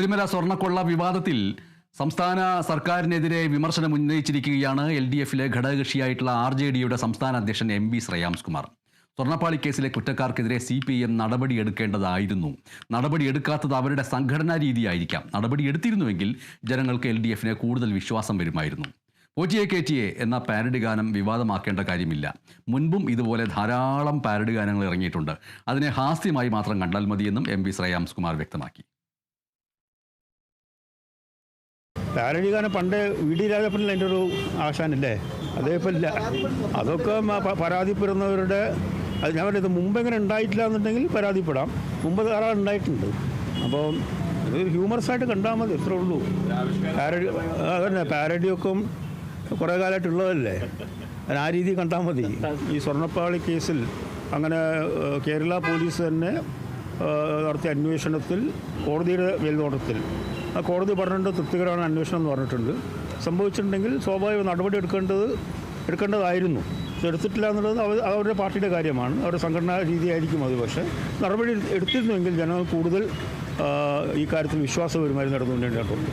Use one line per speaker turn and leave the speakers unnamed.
ശബരിമല സ്വർണ്ണക്കൊള്ള വിവാദത്തിൽ സംസ്ഥാന സർക്കാരിനെതിരെ വിമർശനം ഉന്നയിച്ചിരിക്കുകയാണ് LDFിലെ ഘടകകക്ഷിയായിട്ടുള്ള RJDയുടെ സംസ്ഥാന അധ്യക്ഷൻ MV ശ്രേയാംസ് കുമാർ. സ്വർണ്ണപ്പാളി കേസിലെ കുറ്റക്കാർക്കെതിരെ CPM നടപടിയെടുക്കേണ്ടതായിരുന്നു. നടപടിയെടുക്കാത്തത് അവരുടെ സംഘടനാ രീതിയായിരിക്കാം. നടപടിയെടുത്തിരുന്നുവെങ്കിൽ ജനങ്ങൾക്ക് LDFിനെ കൂടുതൽ വിശ്വാസം വരുമായിരുന്നു. പോറ്റിയെ കേറ്റിയെ എന്ന പാരഡി ഗാനം വിവാദമാക്കേണ്ട കാര്യമില്ല. മുൻപും ഇതുപോലെ ധാരാളം പാരഡി ഗാനങ്ങൾ ഇറങ്ങിയിട്ടുണ്ട്. അതിനെ ഹാസ്യമായി മാത്രം കണ്ടാൽ മതിയെന്നും MV ശ്രേയാംസ് കുമാർ വ്യക്തമാക്കി.
പാരഡി ഗാനം പണ്ട് VD രാജപ്പനിൽ എൻ്റെ ഒരു ആശാനല്ലേ, അതേപോലെ ഇല്ല. അതൊക്കെ പരാതിപ്പെടുന്നവരുടെ അത് ഞാൻ പറയുന്നത് മുമ്പെങ്ങനെ ഉണ്ടായിട്ടില്ല എന്നുണ്ടെങ്കിൽ പരാതിപ്പെടാം. മുമ്പ് ധാരാളം ഉണ്ടായിട്ടുണ്ട്. അപ്പോൾ ഇതൊരു ഹ്യൂമറസായിട്ട് കണ്ടാൽ മതി, ഇത്രേ ഉള്ളൂ. പാരഡി അതന്നെ, പാരഡിയൊക്കെ കുറേ കാലമായിട്ടുള്ളതല്ലേ, ആ രീതി കണ്ടാൽ മതി. ഈ സ്വർണ്ണപ്പാളി കേസിൽ അങ്ങനെ കേരള പോലീസ് തന്നെ നടത്തിയ അന്വേഷണത്തിൽ കോടതിയുടെ മേൽനോട്ടത്തിൽ ആ കോടതി പറഞ്ഞിട്ടുണ്ട് തൃപ്തികരമാണ് അന്വേഷണം എന്ന് പറഞ്ഞിട്ടുണ്ട്. സംഭവിച്ചിട്ടുണ്ടെങ്കിൽ സ്വാഭാവിക നടപടി എടുക്കേണ്ടതായിരുന്നു. എടുത്തിട്ടില്ല എന്നുള്ളത് അവരുടെ പാർട്ടിയുടെ കാര്യമാണ്, അവരുടെ സംഘടനാ രീതിയായിരിക്കും അത്. പക്ഷേ നടപടി എടുത്തിരുന്നുവെങ്കിൽ ജനങ്ങൾ കൂടുതൽ ഈ കാര്യത്തിൽ വിശ്വാസം വരുമായിരുന്നു നടന്നുകൊണ്ടേണ്ടതുണ്ട്.